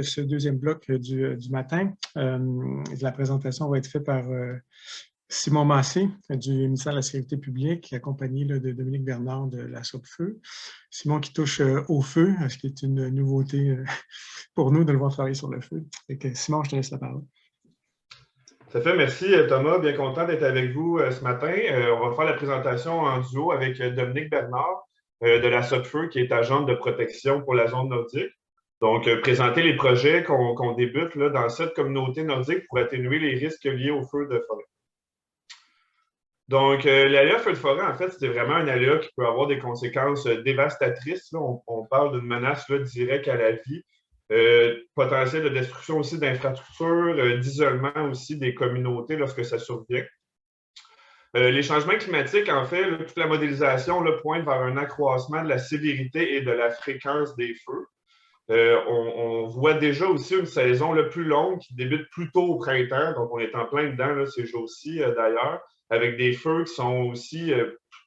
Ce deuxième bloc du matin. La présentation va être faite par Simon Massé du ministère de la Sécurité publique, accompagné de Dominique Bernard de la SOPFEU. Simon qui touche au feu, ce qui est une nouveauté pour nous de le voir travailler sur le feu. Simon, je te laisse la parole. Ça fait, merci Thomas, bien content d'être avec vous ce matin. On va faire la présentation en duo avec Dominique Bernard de la SOPFEU, qui est agente de protection pour la zone nordique. Donc, présenter les projets qu'on débute là, dans cette communauté nordique pour atténuer les risques liés aux feux de forêt. Donc, l'aléa feu de forêt, en fait, c'est vraiment un aléa qui peut avoir des conséquences dévastatrices. Là. On parle d'une menace là, directe à la vie, potentiel de destruction aussi d'infrastructures, d'isolement aussi des communautés lorsque ça survient. Les changements climatiques, en fait, là, toute la modélisation là, pointe vers un accroissement de la sévérité et de la fréquence des feux. On voit déjà aussi une saison là, plus longue qui débute plus tôt au printemps, donc on est en plein dedans là, ces jours-ci d'ailleurs, avec des feux qui sont aussi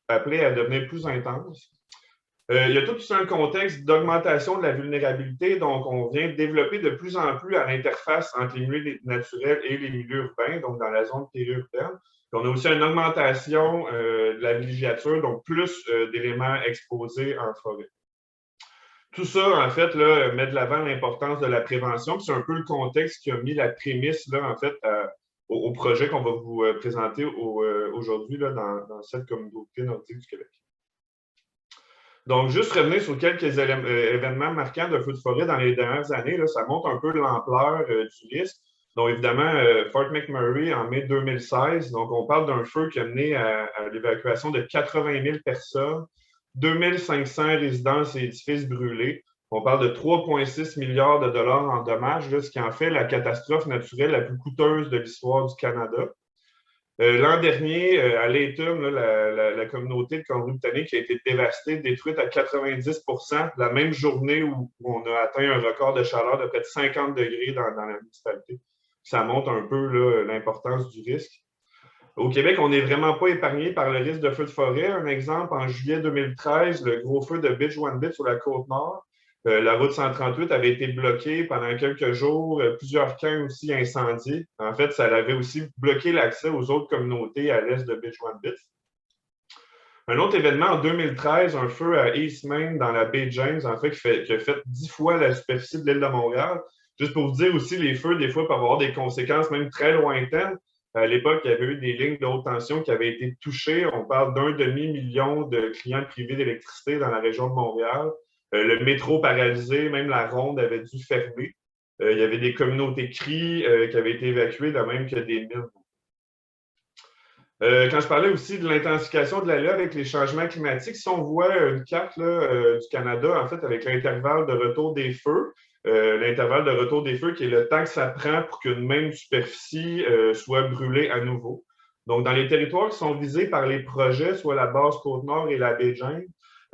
appelés à devenir plus intenses. Il y a tout un contexte d'augmentation de la vulnérabilité, donc on vient développer de plus en plus à l'interface entre les milieux naturels et les milieux urbains, donc dans la zone périurbaine. On a aussi une augmentation de la villégiature, donc plus d'éléments exposés en forêt. Tout ça, en fait, là, met de l'avant l'importance de la prévention. C'est un peu le contexte qui a mis la prémisse, là, en fait, au projet qu'on va vous présenter aujourd'hui dans cette communauté nordique du Québec. Donc, juste revenir sur quelques événements marquants de feux de forêt dans les dernières années, là, ça montre un peu l'ampleur du risque. Donc, évidemment, Fort McMurray en mai 2016. Donc, on parle d'un feu qui a mené à l'évacuation de 80 000 personnes, 2500 résidences et édifices brûlés. On parle de 3,6 milliards de dollars en dommages, là, ce qui en fait la catastrophe naturelle la plus coûteuse de l'histoire du Canada. L'an dernier, à Layton, la communauté de Colombie-Britannique a été dévastée, détruite à 90 % la même journée où on a atteint un record de chaleur de près de 50 degrés dans la municipalité. Ça montre un peu l'importance du risque. Au Québec, on n'est vraiment pas épargné par le risque de feu de forêt. Un exemple, en juillet 2013, le gros feu de Beach-Wanbit sur la Côte-Nord. La route 138 avait été bloquée pendant quelques jours, plusieurs camps aussi incendiés. En fait, ça avait aussi bloqué l'accès aux autres communautés à l'est de Beach-Wanbit. Un autre événement en 2013, un feu à East Main dans la baie James, en fait, qui a fait 10 fois la superficie de l'île de Montréal. Juste pour vous dire aussi, les feux, des fois, peuvent avoir des conséquences même très lointaines. À l'époque, il y avait eu des lignes de haute tension qui avaient été touchées. On parle d'1 demi-million de clients privés d'électricité dans la région de Montréal. Le métro paralysé, même la ronde avait dû fermer. Il y avait des communautés cris qui avaient été évacuées, de même que des mines. Quand je parlais aussi de l'intensification de l'aléa avec les changements climatiques, si on voit une carte là, du Canada, en fait, avec l'intervalle de retour des feux, l'intervalle de retour des feux qui est le temps que ça prend pour qu'une même superficie soit brûlée à nouveau. Donc, dans les territoires qui sont visés par les projets, soit la base Côte-Nord et la baie James,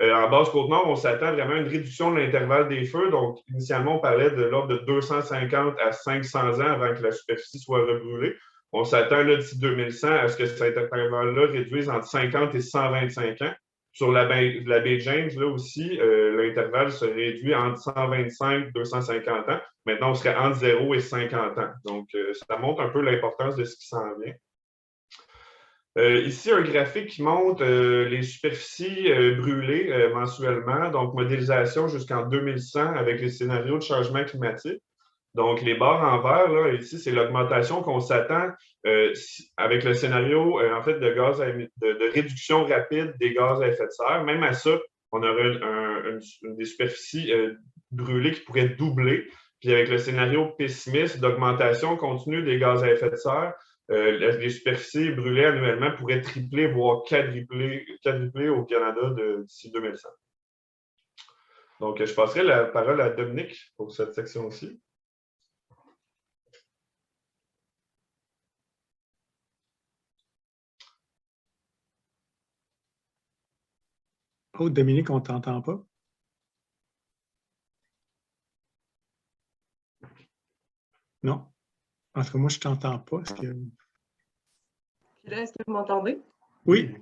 en base Côte-Nord, on s'attend vraiment à une réduction de l'intervalle des feux. Donc, initialement, on parlait de l'ordre de 250 à 500 ans avant que la superficie soit rebrûlée. On s'attend d'ici 2100 à ce que cet intervalle-là réduise entre 50 et 125 ans. Sur la baie James, là aussi, l'intervalle se réduit entre 125 et 250 ans. Maintenant, on serait entre 0 et 50 ans. Donc, ça montre un peu l'importance de ce qui s'en vient. Ici, un graphique qui montre les superficies brûlées mensuellement, donc modélisation jusqu'en 2100 avec les scénarios de changement climatique. Donc, les barres en vert, là, ici, c'est l'augmentation qu'on s'attend avec le scénario en fait, de réduction rapide des gaz à effet de serre. Même à ça, on aurait des superficies brûlées qui pourraient doubler. Puis avec le scénario pessimiste d'augmentation continue des gaz à effet de serre, les superficies brûlées annuellement pourraient tripler, voire quadrupler au Canada d'ici 2100. Donc, je passerai la parole à Dominique pour cette section-ci. Oh, Dominique, on ne t'entend pas. Non. En tout cas, moi, je ne t'entends pas. Est-ce que vous m'entendez? Oui.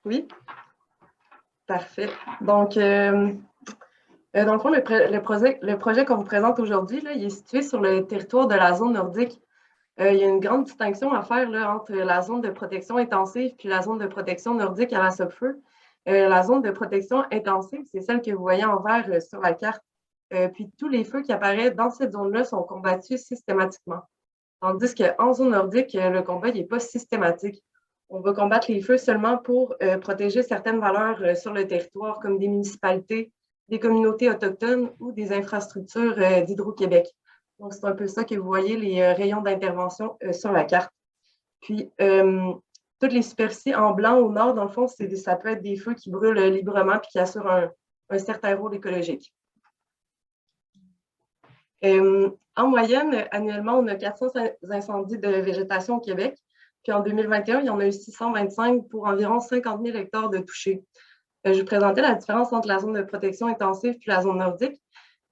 Oui? Parfait. Donc, Dans le fond, le projet qu'on vous présente aujourd'hui, il est situé sur le territoire de la zone nordique. Il y a une grande distinction à faire là, entre la zone de protection intensive puis la zone de protection nordique à la Sopfeu. La zone de protection intensive, c'est celle que vous voyez en vert sur la carte. Puis tous les feux qui apparaissent dans cette zone-là sont combattus systématiquement. Tandis qu'en zone nordique, le combat n'est pas systématique. On va combattre les feux seulement pour protéger certaines valeurs sur le territoire, comme des municipalités, des communautés autochtones ou des infrastructures d'Hydro-Québec. Donc, c'est un peu ça que vous voyez, les rayons d'intervention sur la carte. Puis, toutes les superficies en blanc au nord, dans le fond, ça peut être des feux qui brûlent librement et qui assurent un certain rôle écologique. En moyenne, annuellement, on a 400 incendies de végétation au Québec. Puis en 2021, il y en a eu 625 pour environ 50 000 hectares de touchés. Je vous présentais la différence entre la zone de protection intensive et la zone nordique.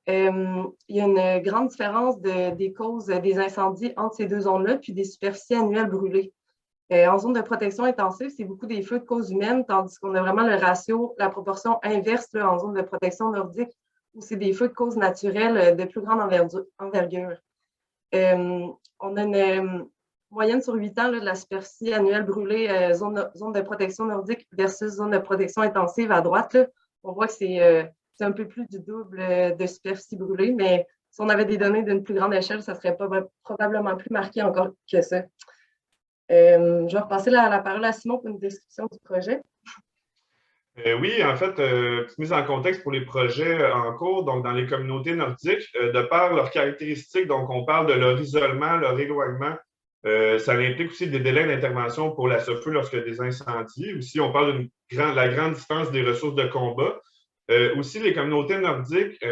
Il y a une grande différence des causes des incendies entre ces deux zones-là, puis des superficies annuelles brûlées. En zone de protection intensive, c'est beaucoup des feux de cause humaine, tandis qu'on a vraiment le ratio, la proportion inverse là, en zone de protection nordique, où c'est des feux de cause naturelle de plus grande envergure. On a une moyenne sur 8 ans là, de la superficie annuelle brûlée, zone de protection nordique versus zone de protection intensive à droite. Là. On voit que c'est un peu plus du double de superficie brûlée, mais si on avait des données d'une plus grande échelle, ça serait probablement plus marqué encore que ça. Je vais repasser la parole à Simon pour une description du projet. Oui, en fait, petite mise en contexte pour les projets en cours, donc dans les communautés nordiques, de par leurs caractéristiques, donc on parle de leur isolement, leur éloignement, ça implique aussi des délais d'intervention pour la Sopfeu lorsqu'il y a des incendies. Aussi, on parle de la grande distance des ressources de combat. Aussi, les communautés nordiques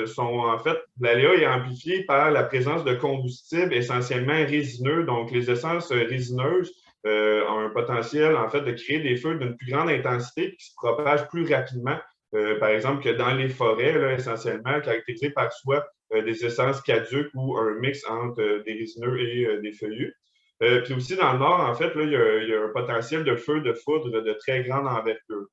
sont, en fait, l'aléa est amplifié par la présence de combustibles essentiellement résineux, donc les essences résineuses ont un potentiel, en fait, de créer des feux d'une plus grande intensité qui se propagent plus rapidement, par exemple, que dans les forêts, là, essentiellement, caractérisées par soit des essences caduques ou un mix entre des résineux et des feuillus. Puis aussi, dans le nord, en fait, là, il y a un potentiel de feu de foudre de très grande envergure.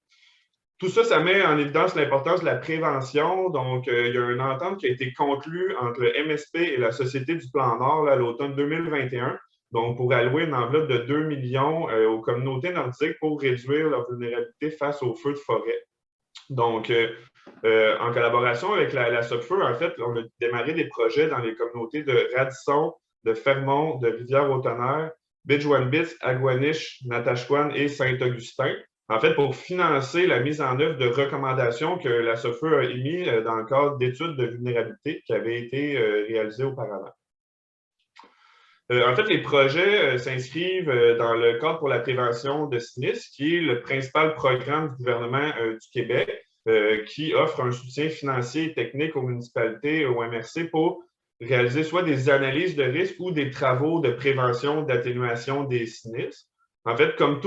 Tout ça, ça met en évidence l'importance de la prévention. Donc, il y a une entente qui a été conclue entre le MSP et la Société du Plan Nord là, à l'automne 2021, donc pour allouer une enveloppe de 2 millions aux communautés nordiques pour réduire leur vulnérabilité face aux feux de forêt. Donc, en collaboration avec la Sopfeu, en fait, on a démarré des projets dans les communautés de Radisson, de Fermont, de Rivière-au-Tonnerre, Bidjouane-Bits, Agouaniche, Natashquan et Saint-Augustin. En fait, pour financer la mise en œuvre de recommandations que la Sopfeu a émises dans le cadre d'études de vulnérabilité qui avaient été réalisées auparavant. En fait, les projets s'inscrivent dans le cadre pour la prévention de sinistres, qui est le principal programme du gouvernement du Québec, qui offre un soutien financier et technique aux municipalités et au MRC pour réaliser soit des analyses de risques ou des travaux de prévention, d'atténuation des sinistres. En fait, comme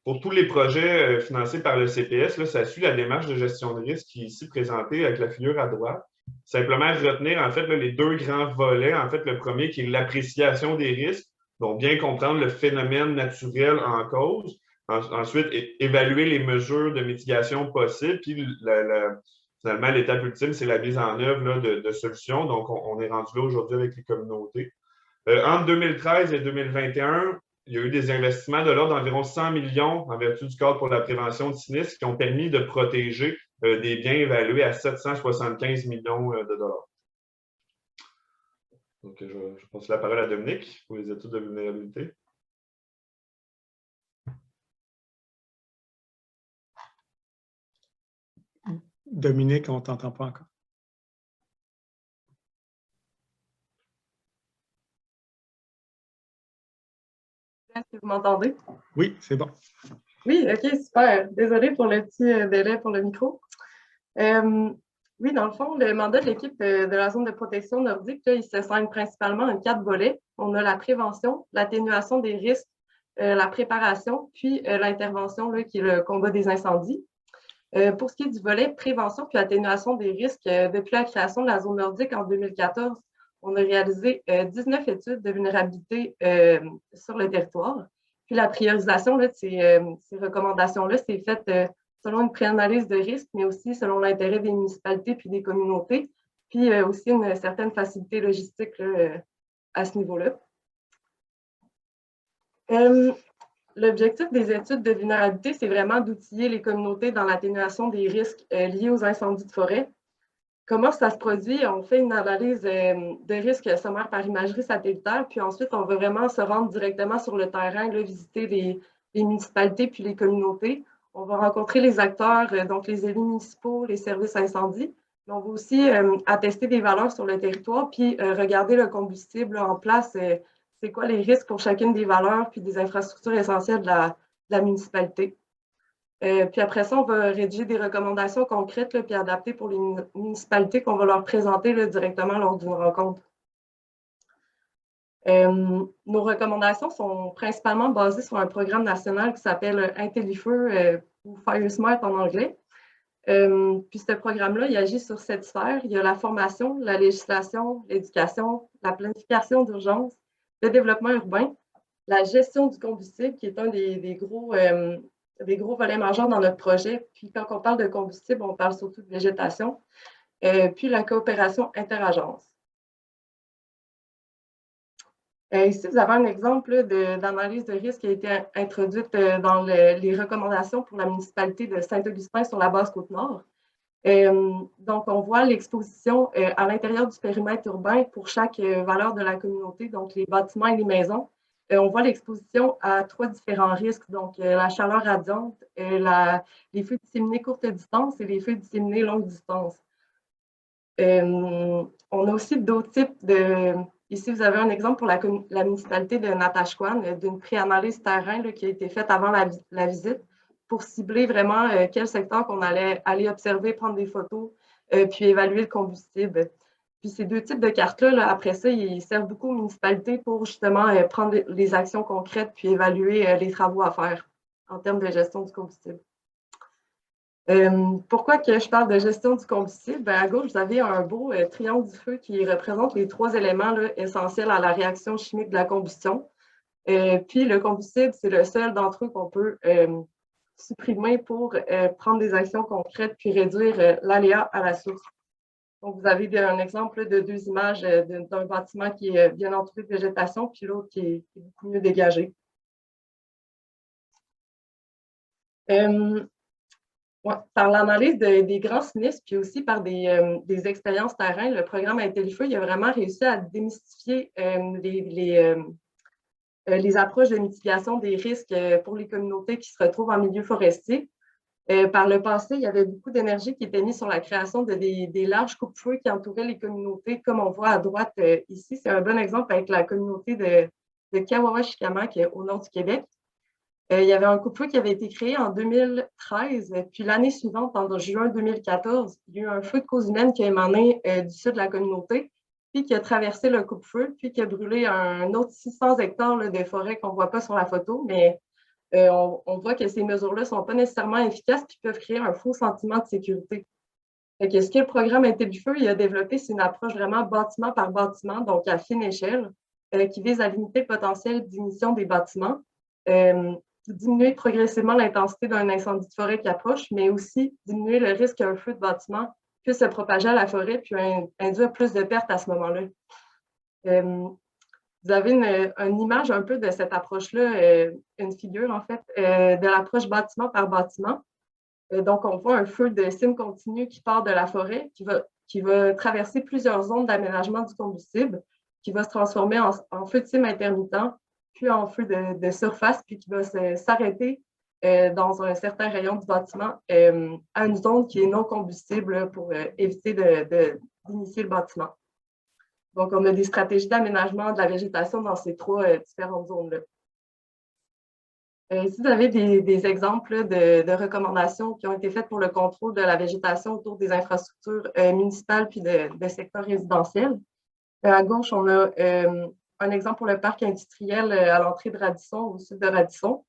pour tous les projets financés par le CPS, là, ça suit la démarche de gestion de risque qui est ici présentée avec la figure à droite. Simplement retenir en fait là, les deux grands volets. En fait, le premier qui est l'appréciation des risques, donc bien comprendre le phénomène naturel en cause. Ensuite, évaluer les mesures de mitigation possibles. Puis finalement, l'étape ultime, c'est la mise en œuvre là, de solutions. Donc, on est rendu là aujourd'hui avec les communautés. Entre 2013 et 2021, il y a eu des investissements de l'ordre d'environ 100 millions en vertu du cadre pour la prévention de sinistres qui ont permis de protéger des biens évalués à 775 millions de dollars. Donc, je passe la parole à Dominique pour les études de vulnérabilité. Dominique, on ne t'entend pas encore. Est-ce que vous m'entendez? Oui, c'est bon. Oui, OK, super. Désolée pour le petit délai pour le micro. Oui, dans le fond, le mandat de l'équipe de la zone de protection nordique, là, il se scinde principalement en 4 volets. On a la prévention, l'atténuation des risques, la préparation, puis l'intervention, qui est le combat des incendies. Pour ce qui est du volet prévention puis atténuation des risques, depuis la création de la zone nordique en 2014, on a réalisé 19 études de vulnérabilité sur le territoire. Puis la priorisation là, de ces recommandations-là, c'est faite selon une préanalyse de risque, mais aussi selon l'intérêt des municipalités puis des communautés, puis aussi une certaine facilité logistique là, à ce niveau-là. L'objectif des études de vulnérabilité, c'est vraiment d'outiller les communautés dans l'atténuation des risques liés aux incendies de forêt. Comment ça se produit? On fait une analyse de risque sommaire par imagerie satellitaire, puis ensuite, on va vraiment se rendre directement sur le terrain, là, visiter les municipalités puis les communautés. On va rencontrer les acteurs, donc les élus municipaux, les services incendies. Mais on va aussi attester des valeurs sur le territoire, puis regarder le combustible là, en place. C'est quoi les risques pour chacune des valeurs puis des infrastructures essentielles de la municipalité. Puis après ça, on va rédiger des recommandations concrètes là, puis adaptées pour les municipalités qu'on va leur présenter là, directement lors d'une rencontre. Nos recommandations sont principalement basées sur un programme national qui s'appelle IntelliFeu ou FireSmart en anglais. Puis ce programme-là, il agit sur 7 sphères. Il y a la formation, la législation, l'éducation, la planification d'urgence, le développement urbain, la gestion du combustible, qui est un des gros volets majeurs dans notre projet. Puis quand on parle de combustible, on parle surtout de végétation. Puis la coopération interagence. Ici, vous avez un exemple d'analyse de risque qui a été introduite dans les recommandations pour la municipalité de Saint-Augustin sur la Basse-Côte-Nord. Donc, on voit l'exposition à l'intérieur du périmètre urbain pour chaque valeur de la communauté, donc les bâtiments et les maisons. On voit l'exposition à 3 différents risques, donc la chaleur radiante, les feux disséminés courte distance et les feux disséminés longue distance. On a aussi d'autres types de... Ici, vous avez un exemple pour la municipalité de Natashquan, d'une préanalyse terrain là, qui a été faite avant la visite pour cibler vraiment quel secteur qu'on allait aller observer, prendre des photos, puis évaluer le combustible. Puis ces 2 types de cartes-là, là, après ça, ils servent beaucoup aux municipalités pour justement prendre les actions concrètes puis évaluer les travaux à faire en termes de gestion du combustible. Pourquoi que je parle de gestion du combustible? À gauche, vous avez un beau triangle du feu qui représente les 3 éléments là, essentiels à la réaction chimique de la combustion. Puis le combustible, c'est le seul d'entre eux qu'on peut supprimer pour prendre des actions concrètes puis réduire l'aléa à la source. Donc, vous avez un exemple de 2 images d'un bâtiment qui est bien entouré de végétation, puis l'autre qui est beaucoup mieux dégagé. Ouais, par l'analyse des grands sinistres, puis aussi par des expériences terrain, le programme IntelliFeu, il a vraiment réussi à démystifier les approches de mitigation des risques pour les communautés qui se retrouvent en milieu forestier. Par le passé, il y avait beaucoup d'énergie qui était mise sur la création de des larges coupe-feux qui entouraient les communautés, comme on voit à droite ici. C'est un bon exemple avec la communauté de Kawawa-Chikama, qui est au nord du Québec. Il y avait un coupe-feu qui avait été créé en 2013, puis l'année suivante, en juin 2014, il y a eu un feu de cause humaine qui a émané du sud de la communauté, puis qui a traversé le coupe-feu, puis qui a brûlé un autre 600 hectares là, de forêt qu'on ne voit pas sur la photo, mais on voit que ces mesures-là ne sont pas nécessairement efficaces puis peuvent créer un faux sentiment de sécurité. Ce que le programme IntelliFeu il a développé, c'est une approche vraiment bâtiment par bâtiment, donc à fine échelle, qui vise à limiter le potentiel d'émission des bâtiments, diminuer progressivement l'intensité d'un incendie de forêt qui approche, mais aussi diminuer le risque qu'un feu de bâtiment puisse se propager à la forêt puis induire plus de pertes à ce moment-là. Vous avez une image un peu de cette approche-là, une figure en fait, de l'approche bâtiment par bâtiment. Donc, on voit un feu de cime continu qui part de la forêt, qui va traverser plusieurs zones d'aménagement du combustible, qui va se transformer en feu de cime intermittent, puis en feu de surface, puis qui va s'arrêter dans un certain rayon du bâtiment à une zone qui est non combustible pour éviter d'initier le bâtiment. Donc, on a des stratégies d'aménagement de la végétation dans ces 3 différentes zones-là. Ici, vous avez des exemples de recommandations qui ont été faites pour le contrôle de la végétation autour des infrastructures municipales puis de secteurs résidentiels. À gauche, on a un exemple pour le parc industriel à l'entrée de Radisson, au sud de Radisson.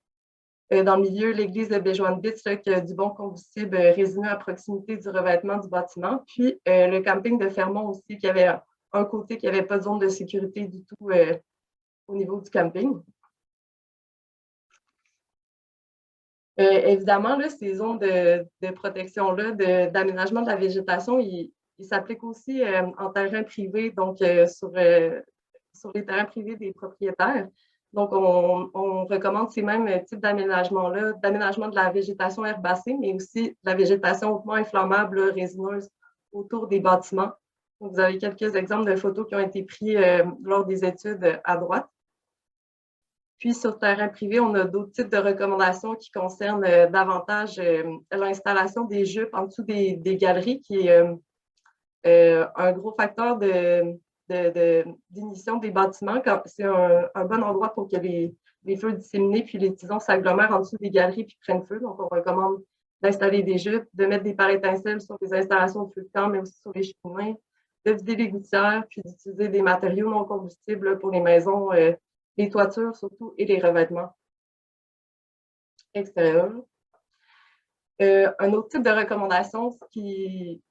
Dans le milieu, l'église de Béjoine-Bitz, qui a du bon combustible résineux à proximité du revêtement du bâtiment. Puis le camping de Fermont aussi, qui avait un côté qui n'avait pas de zone de sécurité du tout au niveau du camping. Évidemment, là, ces zones de protection-là, d'aménagement de la végétation, ils s'appliquent aussi en terrain privé, donc sur les terrains privés des propriétaires. Donc, on recommande ces mêmes types d'aménagement-là, d'aménagement de la végétation herbacée, mais aussi de la végétation hautement inflammable, là, résineuse, autour des bâtiments. Donc, vous avez quelques exemples de photos qui ont été pris lors des études à droite. Puis, sur terrain privé, on a d'autres types de recommandations qui concernent davantage l'installation des jupes en dessous des galeries, qui est un gros facteur d'ignition des bâtiments. C'est un bon endroit pour que les feux disséminés puis les tisons s'agglomèrent en dessous des galeries puis prennent feu. Donc, on recommande d'installer des jupes, de mettre des pares étincelles sur les installations de feu de camp, mais aussi sur les cheminées, de vider les gouttières, puis d'utiliser des matériaux non combustibles pour les maisons, les toitures surtout, et les revêtements extérieurs. Un autre type de recommandation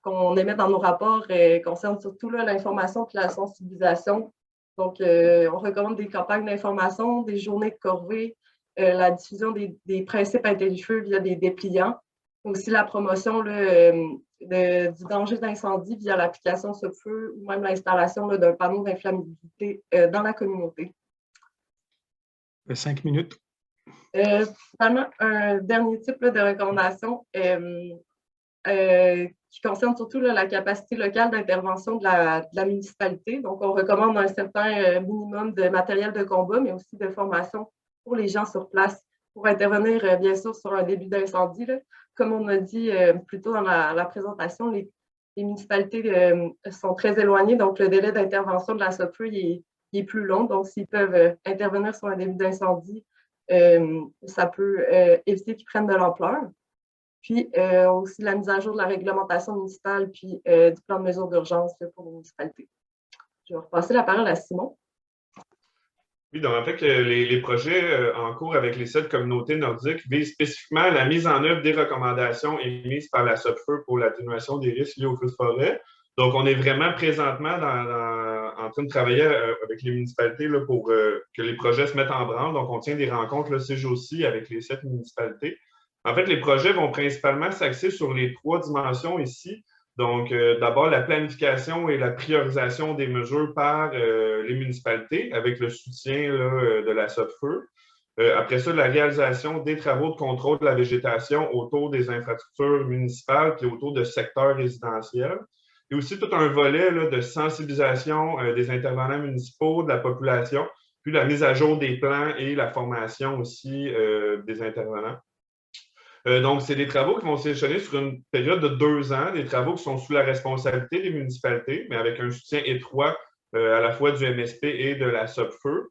qu'on émet dans nos rapports concerne surtout l'information et la sensibilisation. Donc, on recommande des campagnes d'information, des journées de corvée, la diffusion des principes interdits du feu via des dépliants, aussi la promotion du danger d'incendie via l'application Sopfeu ou même l'installation d'un panneau d'inflammabilité dans la communauté. 5 minutes. Finalement, un dernier type de recommandation qui concerne surtout la capacité locale d'intervention de la municipalité. Donc, on recommande un certain minimum de matériel de combat, mais aussi de formation pour les gens sur place pour intervenir, bien sûr, sur un début d'incendie. Comme on a dit plus tôt dans la présentation, les municipalités sont très éloignées, donc le délai d'intervention de la Sopfeu est plus long. Donc, s'ils peuvent intervenir sur un début d'incendie, ça peut éviter qu'ils prennent de l'ampleur. Puis aussi la mise à jour de la réglementation municipale, puis du plan de mesures d'urgence pour les municipalités. Je vais repasser la parole à Simon. Oui, donc en fait, les projets en cours avec les 7 communautés nordiques visent spécifiquement la mise en œuvre des recommandations émises par la Sopfeu pour l'atténuation des risques liés aux feux de forêt. Donc, on est vraiment présentement en train de travailler avec les municipalités là, pour que les projets se mettent en branle. Donc, on tient des rencontres ces jours-ci avec les 7 municipalités. En fait, les projets vont principalement s'axer sur les 3 dimensions ici. Donc, d'abord, la planification et la priorisation des mesures par les municipalités avec le soutien de la Sopfeu. Après ça, la réalisation des travaux de contrôle de la végétation autour des infrastructures municipales et autour de secteurs résidentiels. Et aussi tout un volet de sensibilisation des intervenants municipaux, de la population, puis la mise à jour des plans et la formation aussi des intervenants. Donc, c'est des travaux qui vont s'échelonner sur une période de 2 ans, des travaux qui sont sous la responsabilité des municipalités, mais avec un soutien étroit à la fois du MSP et de la Sopfeu.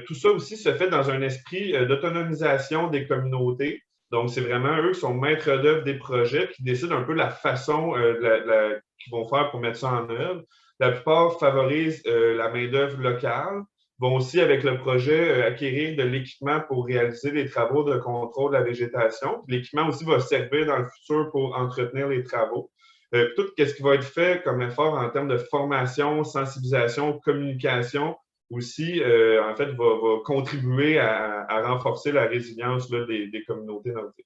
Tout ça aussi se fait dans un esprit d'autonomisation des communautés. Donc, c'est vraiment eux qui sont maîtres d'œuvre des projets, qui décident un peu la façon qu'ils vont faire pour mettre ça en œuvre. La plupart favorisent la main-d'œuvre locale, vont aussi, avec le projet, acquérir de l'équipement pour réaliser les travaux de contrôle de la végétation. L'équipement aussi va servir dans le futur pour entretenir les travaux. Tout ce qui va être fait comme effort en termes de formation, sensibilisation, communication, aussi, en fait, va contribuer à renforcer la résilience des communautés nordiques.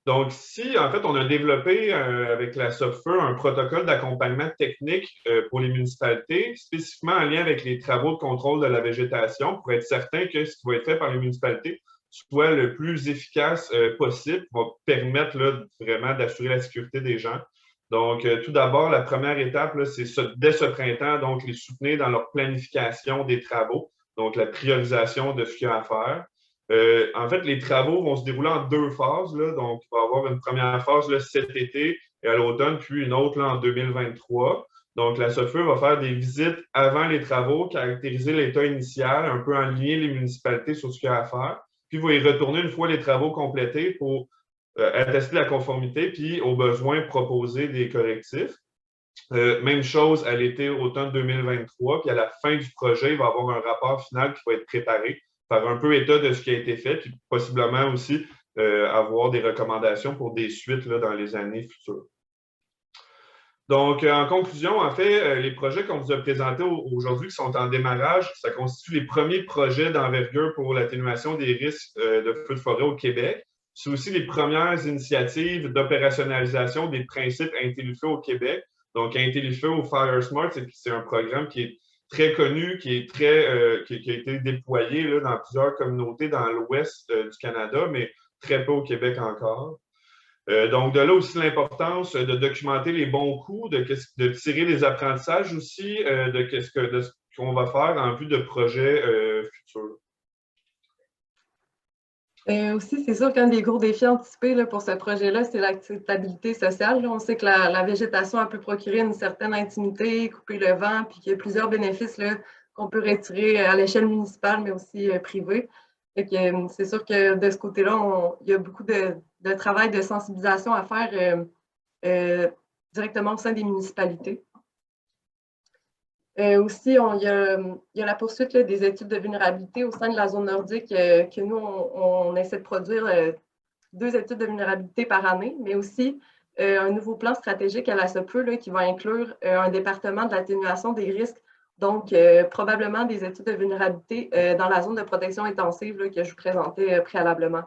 Donc, ici, en fait, on a développé avec la Sopfeu un protocole d'accompagnement technique pour les municipalités, spécifiquement en lien avec les travaux de contrôle de la végétation, pour être certain que ce qui va être fait par les municipalités soit le plus efficace possible, va permettre vraiment d'assurer la sécurité des gens. Donc, tout d'abord, la première étape, c'est dès ce printemps, donc les soutenir dans leur planification des travaux, donc la priorisation de ce qu'il y a à faire. En fait, les travaux vont se dérouler en 2 phases. Donc, il va y avoir une première phase cet été et à l'automne, puis une autre en 2023. Donc, la Sopfeu va faire des visites avant les travaux, caractériser l'état initial, un peu enligner les municipalités sur ce qu'il y a à faire. Puis, va y retourner une fois les travaux complétés pour attester la conformité, puis au besoin proposer des correctifs. Même chose à l'été, automne 2023. Puis à la fin du projet, il va y avoir un rapport final qui va être préparé, faire un peu état de ce qui a été fait, puis possiblement aussi avoir des recommandations pour des suites dans les années futures. Donc, en conclusion, en fait, les projets qu'on vous a présentés aujourd'hui qui sont en démarrage, ça constitue les premiers projets d'envergure pour l'atténuation des risques de feux de forêt au Québec. C'est aussi les premières initiatives d'opérationnalisation des principes IntelliFeu au Québec. Donc, IntelliFeu ou FireSmart, c'est un programme qui est très connu, qui a été déployé là, dans plusieurs communautés dans l'ouest du Canada, mais très peu au Québec encore. Donc, de là aussi l'importance de documenter les bons coups, de tirer les apprentissages aussi de ce qu'on va faire en vue de projets futurs. Aussi, c'est sûr qu'un des gros défis anticipés là, pour ce projet-là, c'est l'acceptabilité sociale. Là, on sait que la végétation peut procurer une certaine intimité, couper le vent, puis qu'il y a plusieurs bénéfices qu'on peut retirer à l'échelle municipale, mais aussi privée. C'est sûr que de ce côté-là, il y a beaucoup de travail de sensibilisation à faire directement au sein des municipalités. Aussi, il y a la poursuite là, des études de vulnérabilité au sein de la zone nordique que nous, on essaie de produire 2 études de vulnérabilité par année, mais aussi un nouveau plan stratégique à la SOPFEU qui va inclure un département de l'atténuation des risques, donc probablement des études de vulnérabilité dans la zone de protection intensive là, que je vous présentais préalablement.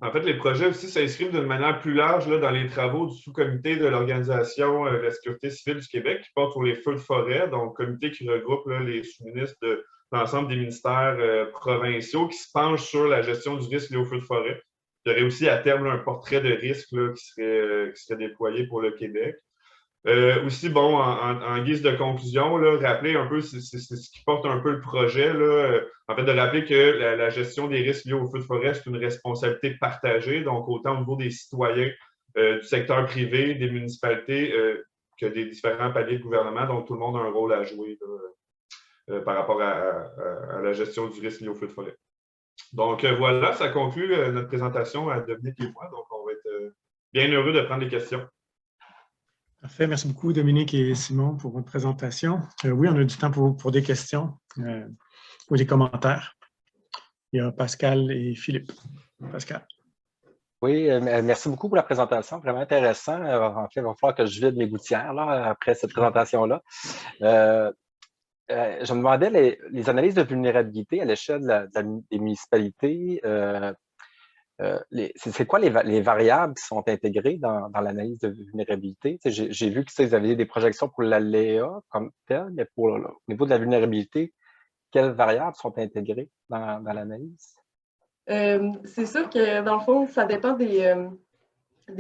En fait, les projets aussi s'inscrivent d'une manière plus large là, dans les travaux du sous-comité de l'Organisation de la sécurité civile du Québec qui porte sur les feux de forêt, donc comité qui regroupe là, les sous-ministres de l'ensemble des ministères provinciaux qui se penchent sur la gestion du risque lié aux feux de forêt. Il y aurait aussi à terme là, un portrait de risque là, qui serait déployé pour le Québec. Aussi, bon, en guise de conclusion, là, rappeler un peu, c'est ce qui porte un peu le projet, là, en fait, de rappeler que la gestion des risques liés aux feux de forêt, c'est une responsabilité partagée, donc autant au niveau des citoyens, du secteur privé, des municipalités, que des différents paliers de gouvernement, donc tout le monde a un rôle à jouer là, par rapport à la gestion du risque lié aux feux de forêt. Donc voilà, ça conclut notre présentation à Dominique et moi, donc on va être bien heureux de prendre des questions. Parfait. Merci beaucoup, Dominique et Simon, pour votre présentation. Oui, on a du temps pour des questions ou des commentaires. Il y a Pascal et Philippe. Pascal. Oui, merci beaucoup pour la présentation. Vraiment intéressant. En fait, il va falloir que je vide mes gouttières là, après cette présentation-là. Je me demandais les analyses de vulnérabilité à l'échelle des municipalités. C'est quoi les variables qui sont intégrées dans l'analyse de vulnérabilité? J'ai vu que vous aviez des projections pour l'ALEA comme tel, mais au niveau de la vulnérabilité, quelles variables sont intégrées dans l'analyse? C'est sûr que dans le fond, ça dépend des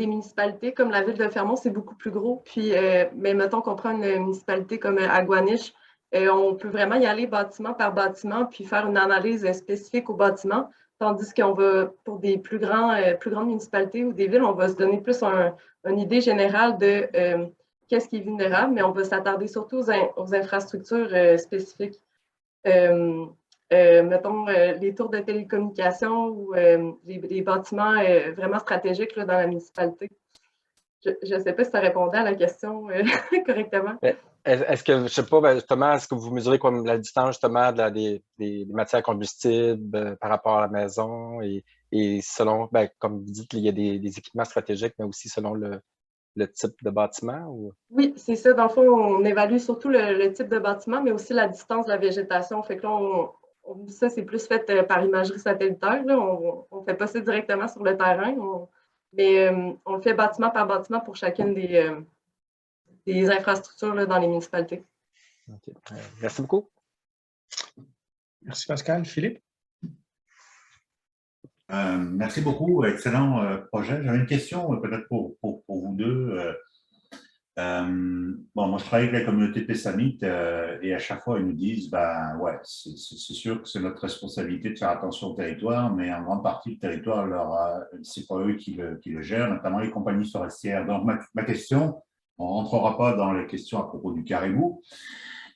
municipalités. Comme la ville de Fermont, c'est beaucoup plus gros. Puis, mais mettons qu'on prend une municipalité comme Aguaniche, on peut vraiment y aller bâtiment par bâtiment puis faire une analyse spécifique au bâtiment. Tandis qu'on va, pour des plus grandes municipalités ou des villes, on va se donner plus une idée générale de qu'est-ce qui est vulnérable, mais on va s'attarder surtout aux infrastructures spécifiques. Mettons, les tours de télécommunications ou les bâtiments vraiment stratégiques là, dans la municipalité. Je ne sais pas si ça répondait à la question correctement. Est-ce que, je ne sais pas, justement, est-ce que vous mesurez comme la distance justement des matières combustibles par rapport à la maison et selon, comme vous dites, il y a des équipements stratégiques, mais aussi selon le type de bâtiment? Ou... Oui, c'est ça. Dans le fond, on évalue surtout le type de bâtiment, mais aussi la distance de la végétation. Fait que là, ça, c'est plus fait par imagerie satellitaire. Là. On ne fait pas ça directement sur le terrain, mais on le fait bâtiment par bâtiment pour chacune des infrastructures là, dans les municipalités. Okay. Merci beaucoup. Merci Pascal. Philippe? Merci beaucoup. Excellent projet. J'avais une question peut-être pour vous deux. Bon, moi, je travaille avec la communauté Pessamite et à chaque fois, ils nous disent, ben ouais, c'est sûr que c'est notre responsabilité de faire attention au territoire, mais en grande partie, le territoire, c'est pas eux qui le gèrent, notamment les compagnies forestières. Donc, ma question, on ne rentrera pas dans les questions à propos du caribou,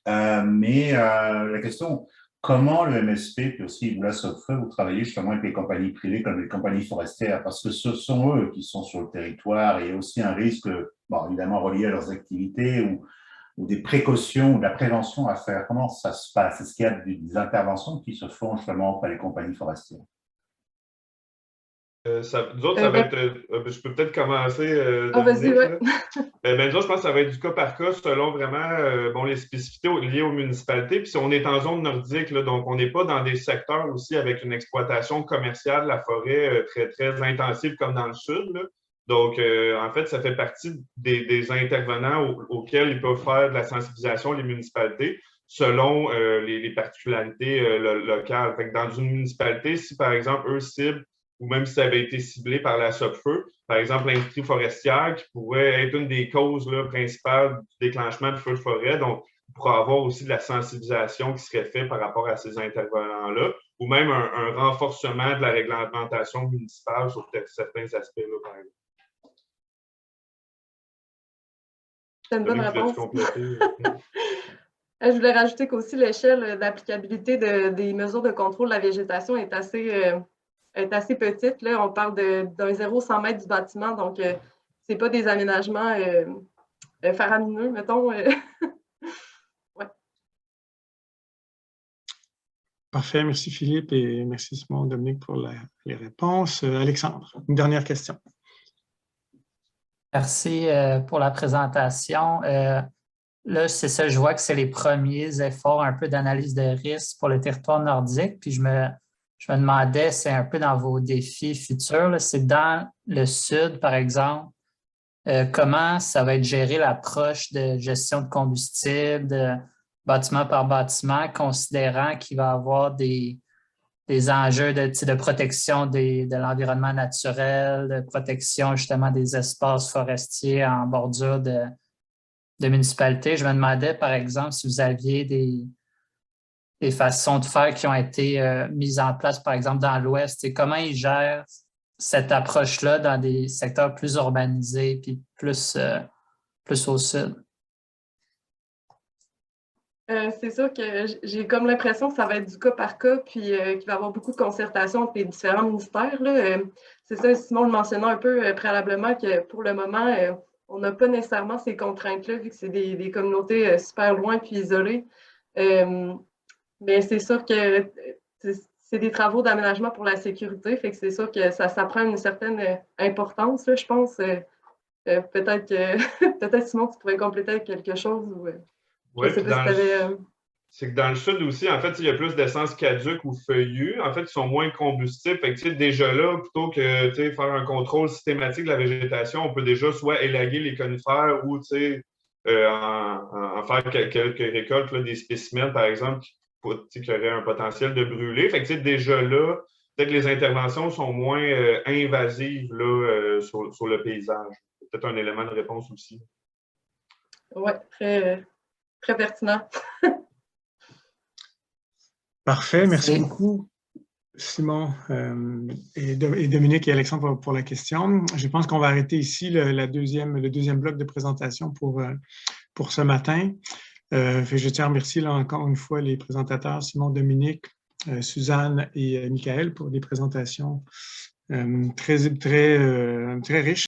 mais la question, comment le MSP, puis aussi la SOPFEU, vous travaillez justement avec les compagnies privées comme les compagnies forestières, parce que ce sont eux qui sont sur le territoire et il y a aussi un risque, bon, évidemment relié à leurs activités ou des précautions ou de la prévention à faire. Comment ça se passe? Est-ce qu'il y a des interventions qui se font justement auprès des compagnies forestières? Nous autres, ça va être. Je peux peut-être commencer. Vas-y, ouais. Nous autres, je pense que ça va être du cas par cas selon vraiment les spécificités liées aux municipalités. Puis si on est en zone nordique, là, donc on n'est pas dans des secteurs aussi avec une exploitation commerciale de la forêt très, très intensive comme dans le sud, là. Donc, en fait, ça fait partie des intervenants auxquels ils peuvent faire de la sensibilisation, les municipalités, selon les particularités locales. Fait que dans une municipalité, si par exemple, eux ciblent ou même si ça avait été ciblé par la SOPFEU, par exemple l'industrie forestière, qui pourrait être une des causes là, principales du déclenchement de feux de forêt. Donc, il pourrait y avoir aussi de la sensibilisation qui serait faite par rapport à ces intervenants-là, ou même un renforcement de la réglementation municipale sur certains aspects-là, par exemple. C'est une bonne réponse. Je voulais rajouter qu'aussi l'échelle d'applicabilité des mesures de contrôle de la végétation est assez petite. Là. On parle d'un 0-100 mètres du bâtiment, donc ce n'est pas des aménagements faramineux, mettons. Ouais. Parfait, merci Philippe et merci Simon Dominique pour les réponses. Alexandre, une dernière question. Merci pour la présentation. Là, c'est ça, je vois que c'est les premiers efforts un peu d'analyse de risque pour le territoire nordique. Puis je me demandais, c'est un peu dans vos défis futurs, c'est dans le sud, par exemple, comment ça va être géré l'approche de gestion de combustible, de bâtiment par bâtiment, considérant qu'il va y avoir des enjeux de protection de l'environnement naturel, de protection justement des espaces forestiers en bordure de municipalités. Je me demandais, par exemple, si vous aviez des façons de faire qui ont été mises en place, par exemple, dans l'Ouest, et comment ils gèrent cette approche-là dans des secteurs plus urbanisés puis plus au sud? C'est sûr que j'ai comme l'impression que ça va être du cas par cas, puis qu'il va y avoir beaucoup de concertation entre les différents ministères. C'est ça, Simon le mentionnait un peu préalablement, que pour le moment, on n'a pas nécessairement ces contraintes-là, vu que c'est des communautés super loin puis isolées. Mais c'est sûr que c'est des travaux d'aménagement pour la sécurité, fait que c'est sûr que ça prend une certaine importance, là, je pense. Peut-être Simon, tu pourrais compléter avec quelque chose ou... Oui, puis c'est que dans le sud aussi, en fait, il y a plus d'essence caduque ou feuillue. En fait, ils sont moins combustibles. Fait que, déjà là, plutôt que faire un contrôle systématique de la végétation, on peut déjà soit élaguer les conifères ou en faire quelques récoltes, là, des spécimens, par exemple, qui auraient un potentiel de brûler. Fait que déjà là, peut-être que les interventions sont moins invasives là, sur le paysage. C'est peut-être un élément de réponse aussi. Oui, très pertinent. Parfait, merci beaucoup Simon et Dominique et Alexandre pour la question. Je pense qu'on va arrêter ici le deuxième bloc de présentation pour ce matin. Je tiens à remercier là, encore une fois les présentateurs Simon, Dominique, Suzanne et Michael pour des présentations très riches.